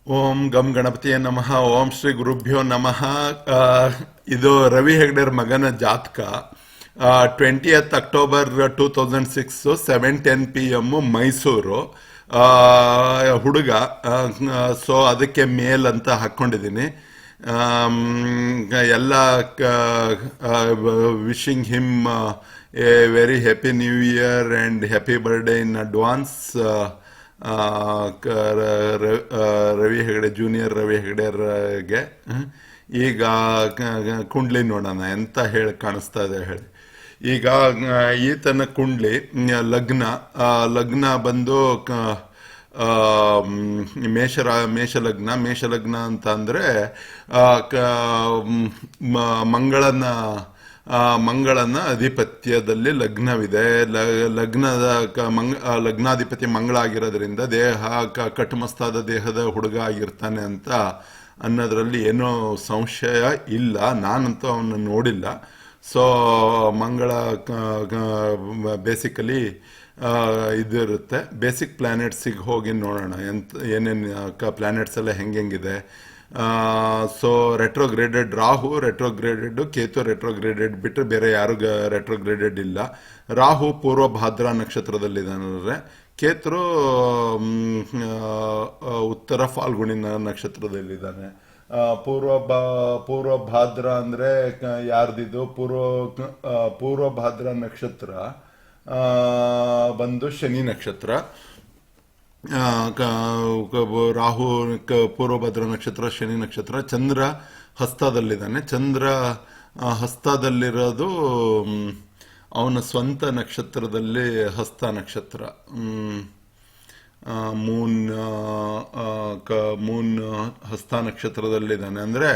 ಓಂ ಗಂ ಗಣಪತಿಯ ನಮಃ. ಓಂ ಶ್ರೀ ಗುರುಭ್ಯೋ ನಮಃ. ಆ, ಇದು ರವಿ ಹೆಗ್ಡೆರ್ ಮಗನ ಜಾತಕ. 20th October 2006 7:10 PM Mysuru. ಆ, ಹುಡುಗ. ಸೊ ಅದಕ್ಕೆ ಮೇಲ್ ಅಂತ ಹಾಕ್ಕೊಂಡಿದ್ದೀನಿ. ಎಲ್ಲ wishing him A very happy new year and happy birthday in advance. ಆ, ರವಿ ಹೆಗಡೆ ಜೂನಿಯರ್ ರವಿ ಹೆಗಡೆರ್ಗೆ. ಈಗ ಕುಂಡ್ಲಿ ನೋಡೋಣ ಎಂತ ಹೇಳಿ ಕಾಣಿಸ್ತಾ ಇದೆ ಹೇಳಿ. ಈಗ ಈತನ ಕುಂಡ್ಲಿ ಲಗ್ನ. ಲಗ್ನ ಬಂದು ಆ, ಮೇಷಲಗ್ನ ಅಂತ ಅಂದರೆ ಮಂಗಳನ ಅಧಿಪತ್ಯದಲ್ಲಿ ಲಗ್ನವಿದೆ. ಲಗ್ನಾಧಿಪತಿ ಮಂಗಳ ಆಗಿರೋದ್ರಿಂದ ದೇಹ ಕಟ್ಟುಮಸ್ತಾದ ದೇಹದ ಹುಡುಗ ಆಗಿರ್ತಾನೆ ಅಂತ ಅನ್ನೋದ್ರಲ್ಲಿ ಏನೋ ಸಂಶಯ ಇಲ್ಲ. ನಾನಂತೂ ಅವನ್ನ ನೋಡಿಲ್ಲ. ಸೊ ಮಂಗಳ ಬೇಸಿಕಲಿ ಇದಿರುತ್ತೆ. ಬೇಸಿಕ್ ಪ್ಲಾನೆಟ್ಸಿಗೆ ಹೋಗಿ ನೋಡೋಣ ಏನೇನು ಪ್ಲಾನೆಟ್ಸ್ ಎಲ್ಲ ಹೆಂಗಿದೆ. ಸೊ ರೆಟ್ರೋಗ್ರೇಡೆಡ್ ರಾಹು ರೆಟ್ರೋಗ್ರೇಡೆಡ್, ಕೇತು ರೆಟ್ರೋಗ್ರೇಡೆಡ್ ಬಿಟ್ಟರೆ ಬೇರೆ ಯಾರು ರೆಟ್ರೋಗ್ರೇಡೆಡ್ ಇಲ್ಲ. ರಾಹು ಪೂರ್ವ ಭಾದ್ರಾ ನಕ್ಷತ್ರದಲ್ಲಿದ್ದಾನೆ. ಕೇತು ಉತ್ತರ ಫಾಲ್ಗುಣಿ ನಕ್ಷತ್ರದಲ್ಲಿದ್ದಾನೆ. ಪೂರ್ವ ಭಾದ್ರಾ ಅಂದರೆ ಯಾರ್ದಿದು? ಪೂರ್ವ ಭಾದ್ರಾ ನಕ್ಷತ್ರ ಬಂದು ಶನಿ ನಕ್ಷತ್ರ. ರಾಹು ಪೂರ್ವಭದ್ರ ನಕ್ಷತ್ರ, ಶನಿ ನಕ್ಷತ್ರ. ಚಂದ್ರ ಹಸ್ತದಲ್ಲಿದ್ದಾನೆ. ಚಂದ್ರ ಹಸ್ತದಲ್ಲಿರೋದು ಅವನ ಸ್ವಂತ ನಕ್ಷತ್ರದಲ್ಲಿ ಹಸ್ತ ನಕ್ಷತ್ರ. ಮೂನ್ ಹಸ್ತ ನಕ್ಷತ್ರದಲ್ಲಿದ್ದಾನೆ ಅಂದರೆ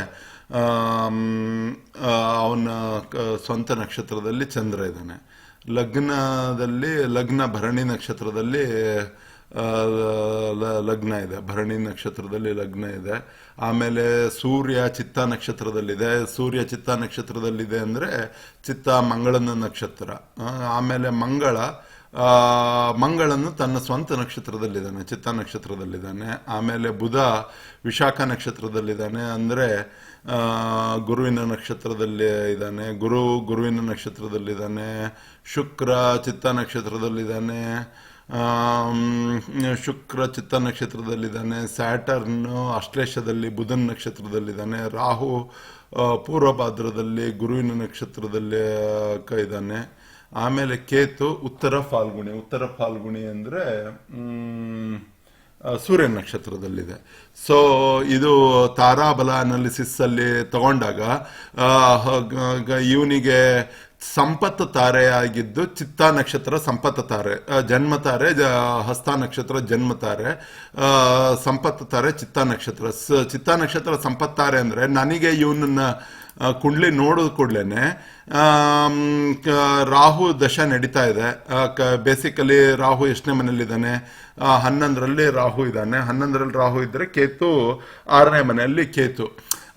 ಅವನ ಸ್ವಂತ ನಕ್ಷತ್ರದಲ್ಲಿ ಚಂದ್ರ ಇದ್ದಾನೆ. ಲಗ್ನ ಭರಣಿ ನಕ್ಷತ್ರದಲ್ಲಿ ಲಗ್ನ ಇದೆ. ಭರಣಿ ನಕ್ಷತ್ರದಲ್ಲಿ ಲಗ್ನ ಇದೆ. ಆಮೇಲೆ ಸೂರ್ಯ ಚಿತ್ತ ನಕ್ಷತ್ರದಲ್ಲಿದೆ. ಸೂರ್ಯ ಚಿತ್ತ ನಕ್ಷತ್ರದಲ್ಲಿದೆ ಅಂದರೆ ಚಿತ್ತ ಮಂಗಳನ ನಕ್ಷತ್ರ. ಆಮೇಲೆ ಮಂಗಳನು ತನ್ನ ಸ್ವಂತ ನಕ್ಷತ್ರದಲ್ಲಿದ್ದಾನೆ, ಚಿತ್ತ ನಕ್ಷತ್ರದಲ್ಲಿದ್ದಾನೆ. ಆಮೇಲೆ ಬುಧ ವಿಶಾಖ ನಕ್ಷತ್ರದಲ್ಲಿದ್ದಾನೆ ಅಂದರೆ ಗುರುವಿನ ನಕ್ಷತ್ರದಲ್ಲಿ ಇದ್ದಾನೆ. ಗುರುವಿನ ನಕ್ಷತ್ರದಲ್ಲಿದ್ದಾನೆ. ಶುಕ್ರ ಚಿತ್ತ ನಕ್ಷತ್ರದಲ್ಲಿದ್ದಾನೆ. ಶುಕ್ರ ಚಿತ್ತ ನಕ್ಷತ್ರದಲ್ಲಿದ್ದಾನೆ. ಸ್ಯಾಟರ್ನ್ ಅಶ್ಲೇಷದಲ್ಲಿ ಬುಧನ ನಕ್ಷತ್ರದಲ್ಲಿದ್ದಾನೆ. ರಾಹು ಪೂರ್ವ ಭಾದ್ರದಲ್ಲಿ ಗುರುವಿನ ನಕ್ಷತ್ರದಲ್ಲಿ ಇದ್ದಾನೆ. ಆಮೇಲೆ ಕೇತು ಉತ್ತರ ಫಾಲ್ಗುಣಿ ಅಂದರೆ ಸೂರ್ಯ ನಕ್ಷತ್ರದಲ್ಲಿದೆ. ಸೊ ಇದು ತಾರಾಬಲ ಅನಾಲಿಸಿಸ್ ಅಲ್ಲಿ ತಗೊಂಡಾಗ ಇವನಿಗೆ ಸಂಪತ್ತು ತಾರೆ ಆಗಿದ್ದು ಚಿತ್ತ ನಕ್ಷತ್ರ ಸಂಪತ್ತು ತಾರೆ, ಜನ್ಮ ತಾರೆ ಹಸ್ತ ನಕ್ಷತ್ರ ಜನ್ಮ ತಾರೆ, ಸಂಪತ್ತು ತಾರೆ ಚಿತ್ತ ನಕ್ಷತ್ರ. ಚಿತ್ತ ನಕ್ಷತ್ರ ಸಂಪತ್ತಾರೆ ಅಂದರೆ ನನಗೆ ಇವನನ್ನ ಕುಂಡ್ಲಿ ನೋಡಿದ ಕೂಡಲೇ ರಾಹು ದಶ ನಡೀತಾ ಇದೆ. ಬೇಸಿಕಲಿ ರಾಹು ಎಷ್ಟನೇ ಮನೆಯಲ್ಲಿದ್ದಾನೆ? 11ರಲ್ಲಿ ರಾಹು ಇದ್ದಾನೆ. 11ರಲ್ಲಿ ರಾಹು ಇದ್ದರೆ ಕೇತು 6ನೇ ಮನೆಯಲ್ಲಿ ಕೇತು.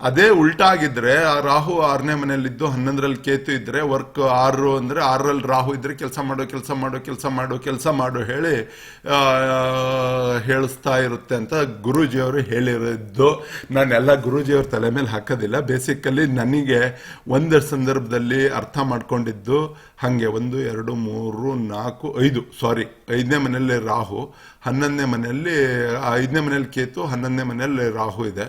ಅದೇ ಉಲ್ಟಾ ಆಗಿದ್ರೆ ಆ ರಾಹು 6ನೇ ಮನೆಯಲ್ಲಿದ್ದು 11ರಲ್ಲಿ ಕೇತು ಇದ್ರೆ ವರ್ಕ್ 6 ಅಂದರೆ 6ರಲ್ಲಿ ರಾಹು ಇದ್ರೆ ಕೆಲಸ ಮಾಡು ಹೇಳಿ ಹೇಳಿಸ್ತಾ ಇರುತ್ತೆ ಅಂತ ಗುರೂಜಿಯವರು ಹೇಳಿರೋದು. ನಾನೆಲ್ಲ ಗುರೂಜಿಯವ್ರ ತಲೆ ಮೇಲೆ ಹಾಕೋದಿಲ್ಲ. ಬೇಸಿಕಲಿ ನನಗೆ ಒಂದು ಸಂದರ್ಭದಲ್ಲಿ ಅರ್ಥ ಮಾಡ್ಕೊಂಡಿದ್ದು ಹಾಗೆ 1 2 3 4 5 5ನೇ ಮನೆಯಲ್ಲಿ ರಾಹು, 11ನೇ ಮನೆಯಲ್ಲಿ 5ನೇ ಮನೆಯಲ್ಲಿ ಕೇತು, 11ನೇ ಮನೆಯಲ್ಲಿ ರಾಹು ಇದೆ.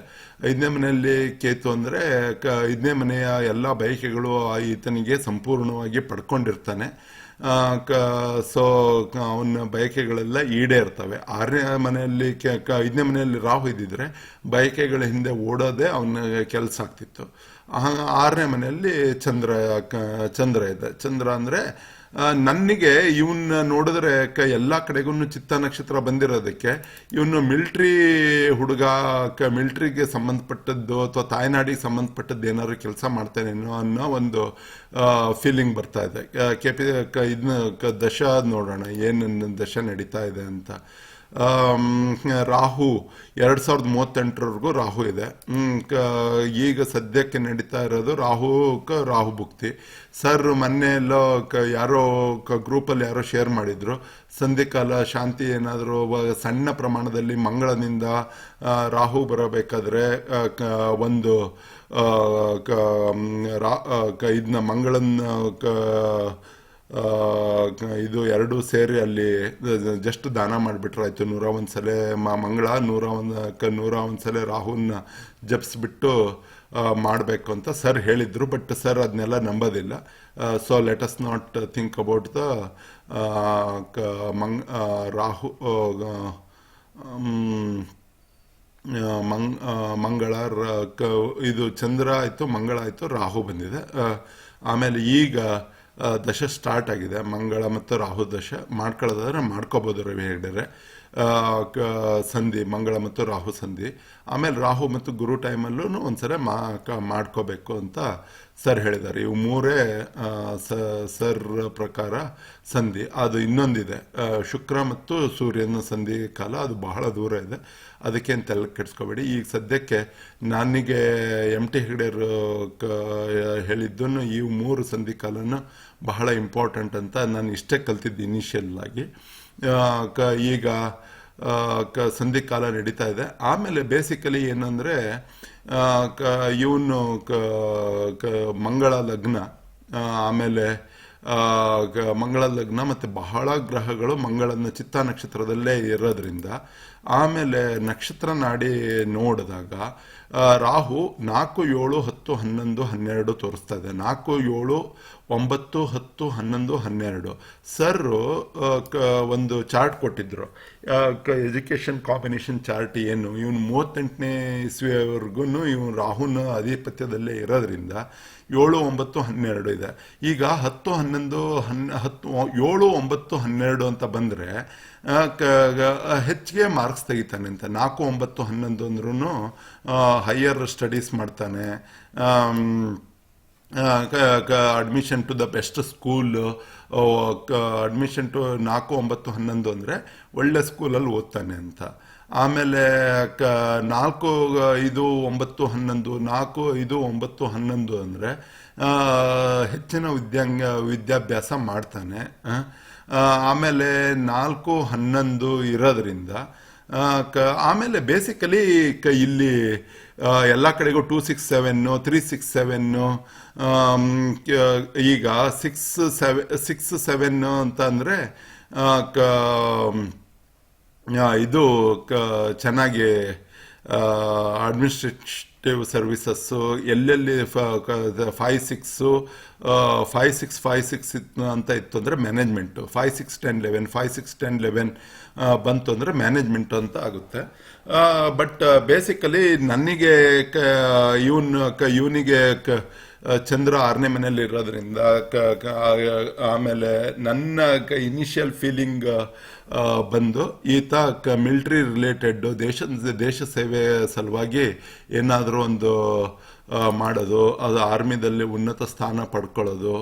5ನೇ ಮನೆಯಲ್ಲಿ ಕೇತು ಅಂದರೆ 5ನೇ ಮನೆಯ ಎಲ್ಲ ಬಯಕೆಗಳು ಈತನಿಗೆ ಸಂಪೂರ್ಣವಾಗಿ ಪಡ್ಕೊಂಡಿರ್ತಾನೆ. ಸೊ ಅವನ ಬಯಕೆಗಳೆಲ್ಲ ಈಡೇರ್ತವೆ. 6ನೇ ಮನೆಯಲ್ಲಿ 5ನೇ ಮನೆಯಲ್ಲಿ ರಾಹು ಇದ್ದಿದ್ರೆ ಬಯಕೆಗಳ ಹಿಂದೆ ಓಡೋದೇ ಅವನ ಕೆಲಸ ಆಗ್ತಿತ್ತು. 6ನೇ ಮನೆಯಲ್ಲಿ ಚಂದ್ರ ಇದೆ. ಚಂದ್ರ ಅಂದರೆ ನನಗೆ ಇವನ್ನ ನೋಡಿದ್ರೆ ಎಲ್ಲ ಕಡೆಗೂ ಚಿತ್ತ ನಕ್ಷತ್ರ ಬಂದಿರೋದಕ್ಕೆ ಇವನು ಮಿಲ್ಟ್ರಿ ಹುಡುಗ, ಮಿಲ್ಟ್ರಿಗೆ ಸಂಬಂಧಪಟ್ಟದ್ದು ಅಥವಾ ತಾಯ್ನಾಡಿಗೆ ಸಂಬಂಧಪಟ್ಟದ್ದು ಏನಾದ್ರು ಕೆಲಸ ಮಾಡ್ತಾನೇನೋ ಅನ್ನೋ ಒಂದು ಫೀಲಿಂಗ್ ಬರ್ತಾ ಇದೆ. ಇದನ್ನ ದಶ ನೋಡೋಣ ಏನು ದಶ ನಡೀತಾ ಇದೆ ಅಂತ. ರಾಹು 2038ರವರೆಗೂ ರಾಹು ಇದೆ. ಈಗ ಸದ್ಯಕ್ಕೆ ನಡೀತಾ ಇರೋದು ರಾಹು ಭುಕ್ತಿ. ಸರ್ ಮೊನ್ನೆ ಎಲ್ಲೋ ಯಾರೋ ಗ್ರೂಪಲ್ಲಿ ಯಾರೋ ಶೇರ್ ಮಾಡಿದ್ರು, ಸಂಧಿಕಾಲ ಶಾಂತಿ ಏನಾದರೂ ಸಣ್ಣ ಪ್ರಮಾಣದಲ್ಲಿ ಮಂಗಳನಿಂದ ರಾಹು ಬರಬೇಕಾದ್ರೆ ಒಂದು ಇದನ್ನ ಮಂಗಳನ್ನ ಇದು ಎರಡೂ ಸೇರಿ ಅಲ್ಲಿ ಜಸ್ಟ್ ದಾನ ಮಾಡಿಬಿಟ್ರಾಯ್ತು. 101 ಸಲ ಮಂಗಳ 101 ಸಲ ರಾಹುನ ಜಪಿಸ್ಬಿಟ್ಟು ಮಾಡಬೇಕು ಅಂತ ಸರ್ ಹೇಳಿದ್ರು. ಬಟ್ ಸರ್ ಅದನ್ನೆಲ್ಲ ನಂಬೋದಿಲ್ಲ. So let us not think about the Rahu Mangala ಇದು ಚಂದ್ರ ಆಯಿತು, ಮಂಗಳ ಆಯಿತು, ರಾಹು ಬಂದಿದೆ. ಆಮೇಲೆ ಈಗ ದಶ ಸ್ಟಾರ್ಟ್ ಆಗಿದೆ. ಮಂಗಳ ಮತ್ತು ರಾಹು ದಶ ಮಾಡ್ಕೊಳ್ಳೋದಾದ್ರೆ ಮಾಡ್ಕೋಬೋದು ರವಿ ಹೆಗ್ಡೆರೆ. ಸಂಧಿ ಮಂಗಳ ಮತ್ತು ರಾಹು ಸಂಧಿ. ಆಮೇಲೆ ರಾಹು ಮತ್ತು ಗುರು ಟೈಮಲ್ಲೂ ಒಂದ್ಸಲ ಮಾಡ್ಕೋಬೇಕು ಅಂತ ಸರ್ ಹೇಳಿದ್ದಾರೆ. ಇವು ಮೂರೇ ಸರ್ ಪ್ರಕಾರ ಸಂಧಿ. ಅದು ಇನ್ನೊಂದಿದೆ, ಶುಕ್ರ ಮತ್ತು ಸೂರ್ಯನ ಸಂಧಿ ಕಾಲ, ಅದು ಬಹಳ ದೂರ ಇದೆ. ಅದಕ್ಕೇನು ತಲೆ ಕೆಡಿಸ್ಕೋಬೇಡಿ. ಈಗ ಸದ್ಯಕ್ಕೆ ನನಗೆ ಟಿ ಹೆಗ್ಡೆರು ಹೇಳಿದ್ದನ್ನು ಈ 3 ಸಂಧಿ ಕಾಲನ ಬಹಳ ಇಂಪಾರ್ಟೆಂಟ್ ಅಂತ ನಾನು ಇಷ್ಟೇ ಕಲ್ತಿದ್ದು ಇನಿಷಿಯಲ್ ಆಗಿ. ಈಗ ಸಂಧಿ ಕಾಲ ನಡೀತಾ ಇದೆ. ಆಮೇಲೆ ಬೇಸಿಕಲಿ ಏನಂದರೆ ಇವನು ಮಂಗಳ ಲಗ್ನ, ಆಮೇಲೆ ಮಂಗಳ ಲಗ್ನ ಮತ್ತು ಬಹಳ ಗ್ರಹಗಳು ಮಂಗಳನ ಚಿತ್ತ ನಕ್ಷತ್ರದಲ್ಲೇ ಇರೋದ್ರಿಂದ, ಆಮೇಲೆ ನಕ್ಷತ್ರ ನಾಡಿ ನೋಡಿದಾಗ ರಾಹು 4, 7, 10, 11, 12 ತೋರಿಸ್ತಾ ಇದೆ. 4, 7, 9, 10, 11, 12. ಸರ್ರು ಒಂದು ಚಾರ್ಟ್ ಕೊಟ್ಟಿದ್ರು, ಎಜುಕೇಷನ್ ಕಾಂಬಿನೇಷನ್ ಚಾರ್ಟ್. ಏನು ಇವನು 38ನೇ ಇಸ್ವಿಯವರೆಗೂ ಇವನು ರಾಹುನ ಆಧಿಪತ್ಯದಲ್ಲೇ ಇರೋದ್ರಿಂದ 7, 9, 12 ಇದೆ. ಈಗ 10, 11, 7, 9, 12 ಅಂತ ಬಂದರೆ ಹೆಚ್ಚಿಗೆ ಮಾರ್ಕ್ಸ್ ತೆಗಿತಾನೆ ಅಂತ. 4, 9, 11 ಅಂದ್ರೂ ಹೈಯರ್ ಸ್ಟಡೀಸ್ ಮಾಡ್ತಾನೆ. Admission to the best school, admission to 4, 9, 11 ಅಂದರೆ ಒಳ್ಳೆ ಸ್ಕೂಲಲ್ಲಿ ಓದ್ತಾನೆ ಅಂತ. ಆಮೇಲೆ 4, 5, 9, 11, 4, 5, 9, 11 ಅಂದರೆ ಹೆಚ್ಚಿನ ವಿದ್ಯಾಭ್ಯಾಸ ಮಾಡ್ತಾನೆ. ಆಮೇಲೆ 4, 11 ಇರೋದ್ರಿಂದ ಆಮೇಲೆ ಬೇಸಿಕಲಿ ಇಲ್ಲಿ ಎಲ್ಲ ಕಡೆಗೂ 2, 6, 7, 3, 6, 7, ಈಗ 6, 7 ಅಂತ ಅಂದರೆ ಇದು ಚೆನ್ನಾಗಿ ಅಡ್ಮಿನಿಸ್ಟ್ರೇಟಿವ್ ಸರ್ವಿಸಸ್ಸು ಎಲ್ಲೆಲ್ಲಿ 5, 6 ಅಂತ ಇತ್ತು ಅಂದರೆ ಮ್ಯಾನೇಜ್ಮೆಂಟು. 5, 6, 10, 11 5, 6, 10, 11 ಬಂತು ಅಂದರೆ ಮ್ಯಾನೇಜ್ಮೆಂಟ್ ಅಂತ ಆಗುತ್ತೆ. ಬಟ್ ಬೇಸಿಕಲಿ ನನಗೆ ಇವನಿಗೆ ಚಂದ್ರ 6ನೇ ಮನೆಯಲ್ಲಿ ಇರೋದ್ರಿಂದ ಆಮೇಲೆ ನನ್ನ ಇನಿಷಿಯಲ್ ಫೀಲಿಂಗ್ ಬಂದು ಈತ ಮಿಲಿಟ್ರಿ ರಿಲೇಟೆಡ್ ದೇಶ ಸೇವೆ ಸಲುವಾಗಿ ಏನಾದರೂ ಒಂದು ಮಾಡೋದು, ಅದು ಆರ್ಮಿದಲ್ಲಿ ಉನ್ನತ ಸ್ಥಾನ ಪಡ್ಕೊಳ್ಳೋದು,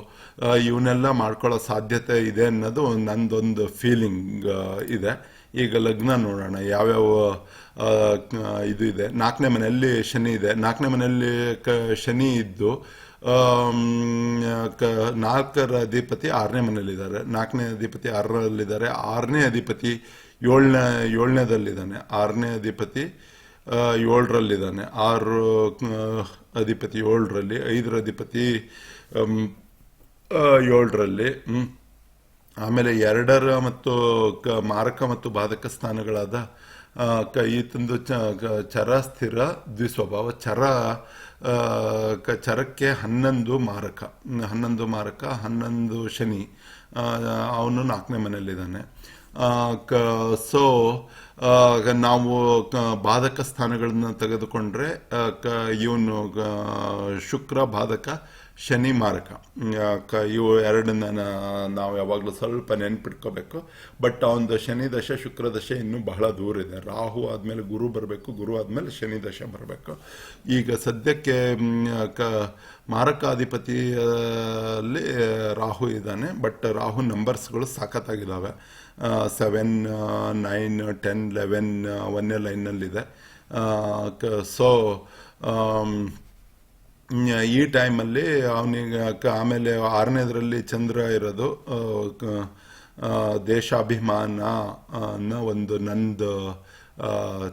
ಇವನ್ನೆಲ್ಲ ಮಾಡ್ಕೊಳ್ಳೋ ಸಾಧ್ಯತೆ ಇದೆ ಅನ್ನೋದು ನಂದೊಂದು ಫೀಲಿಂಗ್ ಇದೆ. ಈಗ ಲಗ್ನ ನೋಡೋಣ ಯಾವ್ಯಾವ ಇದು ಇದೆ. 4ನೇ ಮನೆಯಲ್ಲಿ ಶನಿ ಇದೆ. 4ನೇ ಮನೆಯಲ್ಲಿ ಶನಿ ಇದ್ದು 4ರ ಅಧಿಪತಿ 6ನೇ ಮನೆಯಲ್ಲಿದ್ದಾರೆ. 4ನೇ ಅಧಿಪತಿ 6ರಲ್ಲಿದ್ದಾರೆ. 6ನೇ ಅಧಿಪತಿ 7ನೇದಲ್ಲಿದ್ದಾನೆ. 6ನೇ ಅಧಿಪತಿ 7ರಲ್ಲಿದ್ದಾನೆ. 6 ಅಧಿಪತಿ 7ರಲ್ಲಿ, 5ರ ಅಧಿಪತಿ 7ರಲ್ಲಿ. ಆಮೇಲೆ 2ರ ಮತ್ತು ಮಾರಕ ಮತ್ತು ಬಾಧಕ ಸ್ಥಾನಗಳಾದ ಈತಂದು ಚರ ಸ್ಥಿರ ದ್ವಿಸ್ವಭಾವ. ಚರಕ್ಕೆ 11 ಮಾರಕ, 11 ಶನಿ. ಅವನು 4ನೇ ಮನೆಯಲ್ಲಿದ್ದಾನೆ. ಸೊ ನಾವು ಬಾಧಕ ಸ್ಥಾನಗಳನ್ನ ತೆಗೆದುಕೊಂಡ್ರೆ ಇವನು ಶುಕ್ರ ಬಾಧಕ, ಶನಿ ಮಾರಕ. ಇವು ಎರಡನ್ನ ನಾವು ಯಾವಾಗಲೂ ಸ್ವಲ್ಪ ನೆನ್ಪಿಟ್ಕೋಬೇಕು. ಬಟ್ ಅವನದು ಶನಿ ದಶೆ ಶುಕ್ರ ದಶೆ ಇನ್ನೂ ಬಹಳ ದೂರ ಇದೆ. ರಾಹು ಆದಮೇಲೆ ಗುರು ಬರಬೇಕು, ಗುರು ಆದಮೇಲೆ ಶನಿ ದಶೆ ಬರಬೇಕು. ಈಗ ಸದ್ಯಕ್ಕೆ ಮಾರಕಾಧಿಪತಿಯಲ್ಲಿ ರಾಹು ಇದ್ದಾನೆ. ಬಟ್ ರಾಹು ನಂಬರ್ಸ್ಗಳು ಸಾಕತ್ತಾಗಿದ್ದಾವೆ. 7, 9, 10, 11 ಒಂದೇ ಲೈನ್ನಲ್ಲಿದೆ. ಸೊ ಈ ಟೈಮಲ್ಲಿ ಅವನಿಗೆ ಆಮೇಲೆ 6ನೇದರಲ್ಲಿ ಚಂದ್ರ ಇರೋದು. ದೇಶಾಭಿಮಾನ ಅನ್ನೋ ಒಂದು ನಂದು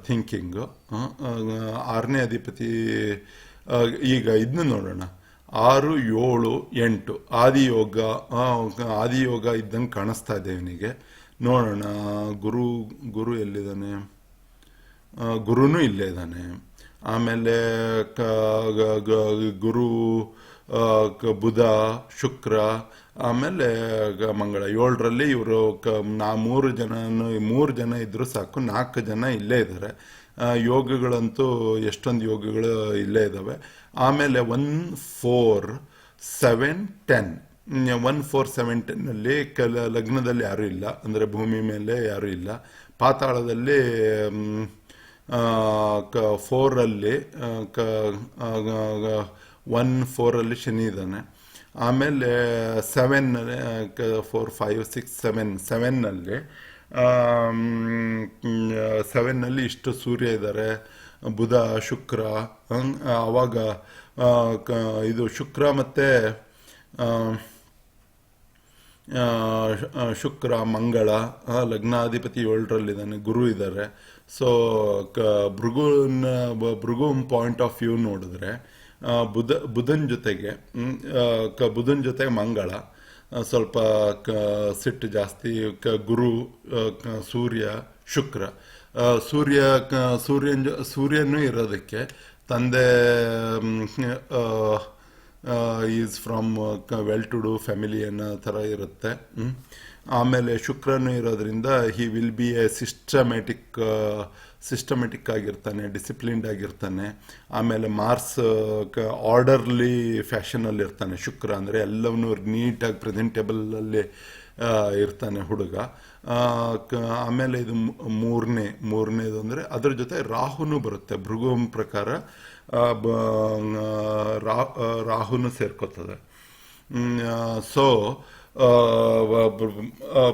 ಥಿಂಕಿಂಗು. 6ನೇ ಅಧಿಪತಿ. ಈಗ ಇದನ್ನ ನೋಡೋಣ. 6, 7, 8 ಆದಿಯೋಗ ಇದ್ದಂಗೆ ಕಾಣಿಸ್ತಾ ಇದೆ ಇವನಿಗೆ. ನೋಡೋಣ ಗುರು ಎಲ್ಲಿದ್ದಾನೆ? ಗುರುನೂ ಇಲ್ಲೇ ಇದ್ದಾನೆ. ಆಮೇಲೆ ಗುರು, ಬುಧ, ಶುಕ್ರ, ಆಮೇಲೆ ಮಂಗಳ. 7ರಲ್ಲಿ ಇವರು 3 ಜನ ಇದ್ರೂ ಸಾಕು, 4 ಜನ ಇಲ್ಲೇ ಇದ್ದಾರೆ. ಯೋಗಗಳಂತೂ ಎಷ್ಟೊಂದು ಯೋಗಗಳು ಇಲ್ಲೇ ಇದ್ದಾವೆ. ಆಮೇಲೆ 1, 4, 7, 10. 1, 4, 7, 10ನಲ್ಲಿ ಲಗ್ನದಲ್ಲಿ ಯಾರೂ ಇಲ್ಲ, ಅಂದರೆ ಭೂಮಿ ಮೇಲೆ ಯಾರೂ ಇಲ್ಲ. ಪಾತಾಳದಲ್ಲಿ 4ರಲ್ಲಿ 1, 4ರಲ್ಲಿ ಶನಿ ಇದ್ದಾನೆ. ಆಮೇಲೆ 7, 4, 5, 6, 7ನಲ್ಲಿ 7ನಲ್ಲಿ ಇಷ್ಟು ಸೂರ್ಯ ಇದ್ದಾರೆ, ಬುಧ, ಶುಕ್ರ. ಆವಾಗ ಇದು ಶುಕ್ರ ಮತ್ತು ಶುಕ್ರ, ಮಂಗಳ, ಲಗ್ನಾಧಿಪತಿ 7ರಲ್ಲಿದ್ದಾನೆ, ಗುರು ಇದ್ದಾರೆ. So Bhrigu point of view ನೋಡಿದ್ರೆ ಬುಧನ ಜೊತೆಗೆ ಮಂಗಳ ಸ್ವಲ್ಪ ಸಿಟ್ಟು ಜಾಸ್ತಿ. ಗುರು, ಸೂರ್ಯ, ಶುಕ್ರ. ಸೂರ್ಯನೂ ಇರೋದಕ್ಕೆ ತಂದೆ is from well to do family ಅನ್ನೋ ಥರ ಇರುತ್ತೆ. ಆಮೇಲೆ ಶುಕ್ರನು ಇರೋದ್ರಿಂದ he will be a systematic ಆಗಿರ್ತಾನೆ, ಡಿಸಿಪ್ಲಿನ್ಡ್ ಆಗಿರ್ತಾನೆ. ಆಮೇಲೆ ಮಾರ್ಸ್ ಆರ್ಡರ್ಲಿ ಫ್ಯಾಷನಲ್ಲಿ ಇರ್ತಾನೆ. ಶುಕ್ರ ಅಂದರೆ ಎಲ್ಲವನ್ನೂ ನೀಟಾಗಿ ಪ್ರೆಸೆಂಟೇಬಲಲ್ಲಿ ಇರ್ತಾನೆ ಹುಡುಗ. ಆಮೇಲೆ ಇದು ಮೂರನೇದು ಅಂದರೆ ಅದ್ರ ಜೊತೆ ರಾಹುನು ಬರುತ್ತೆ. ಭೃಗು ಪ್ರಕಾರ ರಾಹುನು ಸೇರ್ಕೋತದೆ. ಸೊ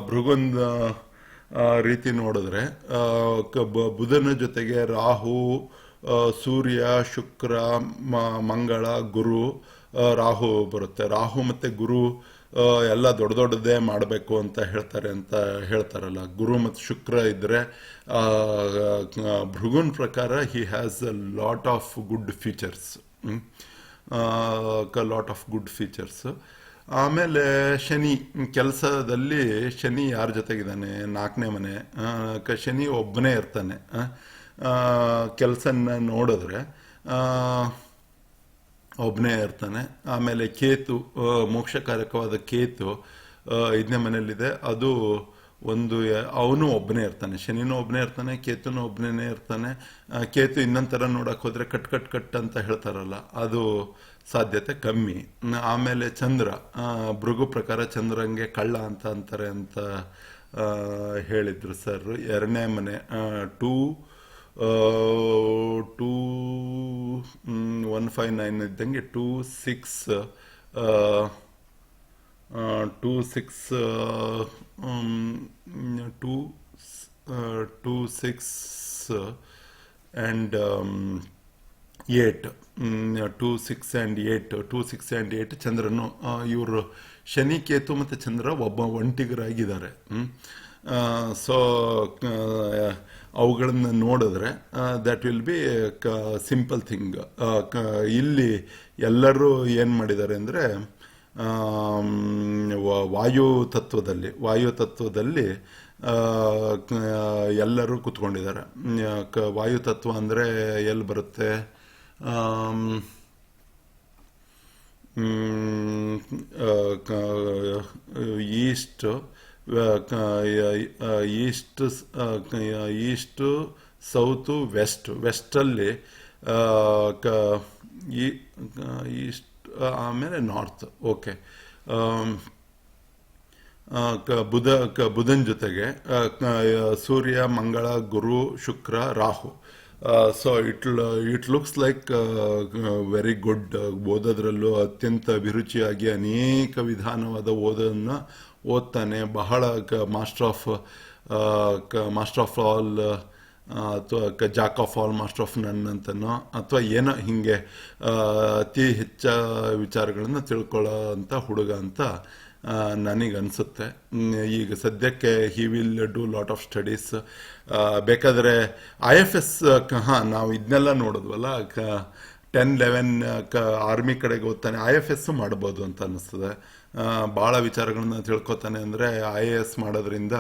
ಭೃಗುಂದ ರೀತಿ ನೋಡಿದ್ರೆ ಬುಧನ ಜೊತೆಗೆ ರಾಹು, ಸೂರ್ಯ, ಶುಕ್ರ, ಮಂಗಳ, ಗುರು, ರಾಹು ಬರುತ್ತೆ. ರಾಹು ಮತ್ತು ಗುರು ಎಲ್ಲ ದೊಡ್ಡದೇ ಮಾಡಬೇಕು ಅಂತ ಹೇಳ್ತಾರಲ್ಲ. ಗುರು ಮತ್ತು ಶುಕ್ರ ಇದ್ದರೆ ಭೃಗುನ್ ಪ್ರಕಾರ he has a lot of good features. ಆಮೇಲೆ ಶನಿ ಕೆಲಸದಲ್ಲಿ ಶನಿ ಯಾರ ಜೊತೆಗಿದ್ದಾನೆ? 4ನೇ ಮನೆ. ಶನಿ ಒಬ್ಬನೇ ಇರ್ತಾನೆ. ಕೆಲಸನ ನೋಡಿದ್ರೆ ಒಬ್ಬನೇ ಇರ್ತಾನೆ. ಆಮೇಲೆ ಕೇತು, ಮೋಕ್ಷಕಾರಕವಾದ ಕೇತು 5ನೇ ಮನೆಯಲ್ಲಿದೆ. ಅದು ಅವನು ಒಬ್ಬನೇ ಇರ್ತಾನೆ. ಶನಿನೂ ಒಬ್ಬನೇ ಇರ್ತಾನೆ, ಕೇತುನೂ ಒಬ್ಬನೇ ಇರ್ತಾನೆ. ಕೇತು ಇನ್ನೊಂಥರ ನೋಡಕ್ಕೆ ಹೋದರೆ ಕಟ್ ಅಂತ ಹೇಳ್ತಾರಲ್ಲ, ಅದು ಸಾಧ್ಯತೆ ಕಮ್ಮಿ. ಆಮೇಲೆ ಚಂದ್ರ, ಭೃಗು ಪ್ರಕಾರ ಚಂದ್ರಂಗೆ ಕಳ್ಳ ಅಂತಾರೆ ಅಂತ ಹೇಳಿದ್ರು ಸರ್. 2ನೇ ಮನೆ 159 ಇದ್ದಂಗೆ 2, 6 and 8. 2, 6 and 8 ಚಂದ್ರನು. ಇವರು ಶನಿ, ಕೇತು ಮತ್ತು ಚಂದ್ರ ಒಂಟಿಗರಾಗಿದ್ದಾರೆ. ಸೊ ಅವುಗಳನ್ನು ನೋಡಿದ್ರೆ that will be simple thing. ಇಲ್ಲಿ ಎಲ್ಲರೂ ಏನು ಮಾಡಿದ್ದಾರೆ ಅಂದರೆ ವಾಯು ತತ್ವದಲ್ಲಿ ಎಲ್ಲರೂ ಕೂತ್ಕೊಂಡಿದ್ದಾರೆ. ವಾಯು ತತ್ವ ಅಂದರೆ ಎಲ್ಲಿ ಬರುತ್ತೆ? ಈಸ್ಟ್, ಸೌತು, ವೆಸ್ಟಲ್ಲಿ ಈಸ್ಟ್ ಆಮೇಲೆ ನಾರ್ತ್. ಓಕೆ. ಬುಧನ್ ಜೊತೆಗೆ Surya, Mangala, Guru, Shukra, Rahu. So it looks like very good. ಓದೋದ್ರಲ್ಲೂ ಅತ್ಯಂತ ಅಭಿರುಚಿಯಾಗಿ ಅನೇಕ ವಿಧಾನವಾದ ಓದನ್ನು ಓದ್ತಾನೆ. ಬಹಳ ಮಾಸ್ಟರ್ ಆಫ್ ಆಲ್ ಅಥವಾ jack of all master of none ಅಂತನೋ ಅಥವಾ ಏನೋ ಹಿಂಗೆ ಅತಿ ಹೆಚ್ಚ ವಿಚಾರಗಳನ್ನು ತಿಳ್ಕೊಳ್ಳೋ ಅಂತ ಹುಡುಗ ಅಂತ ನನಗನ್ಸುತ್ತೆ. ಈಗ ಸದ್ಯಕ್ಕೆ he will do lot of studies. ಬೇಕಾದರೆ IFS, ನಾವು ಇದನ್ನೆಲ್ಲ ನೋಡಿದ್ವಲ್ಲ, 10-11 ಆರ್ಮಿ ಕಡೆಗೆ ಓದ್ತಾನೆ, IFS ಮಾಡ್ಬೋದು ಅಂತ ಅನ್ನಿಸ್ತದೆ. ಭಾಳ ವಿಚಾರಗಳನ್ನ ತಿಳ್ಕೊತಾನೆ. ಅಂದರೆ IAS ಮಾಡೋದ್ರಿಂದ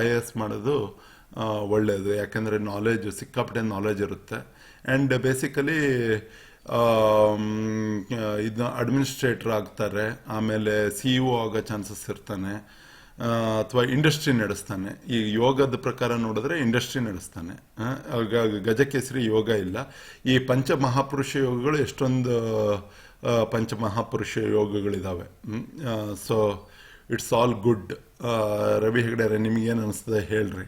IAS ಮಾಡೋದು ಒಳ್ಳೆಯದು, ಯಾಕೆಂದರೆ ಸಿಕ್ಕಾಪಟ್ಟೆ ನಾಲೆಜ್ ಇರುತ್ತೆ. ಆ್ಯಂಡ್ ಬೇಸಿಕಲಿ ಇದನ್ನ ಅಡ್ಮಿನಿಸ್ಟ್ರೇಟರ್ ಆಗ್ತಾರೆ, ಆಮೇಲೆ CEO ಆಗೋ ಚಾನ್ಸಸ್ ಇರ್ತಾನೆ, ಅಥವಾ ಇಂಡಸ್ಟ್ರಿ ನಡೆಸ್ತಾನೆ. ಈ ಯೋಗದ ಪ್ರಕಾರ ನೋಡಿದ್ರೆ ಇಂಡಸ್ಟ್ರಿ ನಡೆಸ್ತಾನೆ. ಗಜಕೇಸರಿ ಯೋಗ ಇಲ್ಲ. ಈ ಪಂಚಮಹಾಪುರುಷ ಯೋಗಗಳು ಎಷ್ಟೊಂದು ಪಂಚಮಹಾಪುರುಷ ಯೋಗಗಳಿದ್ದಾವೆ. So it's all good. Ravi Hegde, ನಿಮಗೇನು ಅನಿಸ್ತದೆ ಹೇಳ್ರಿ.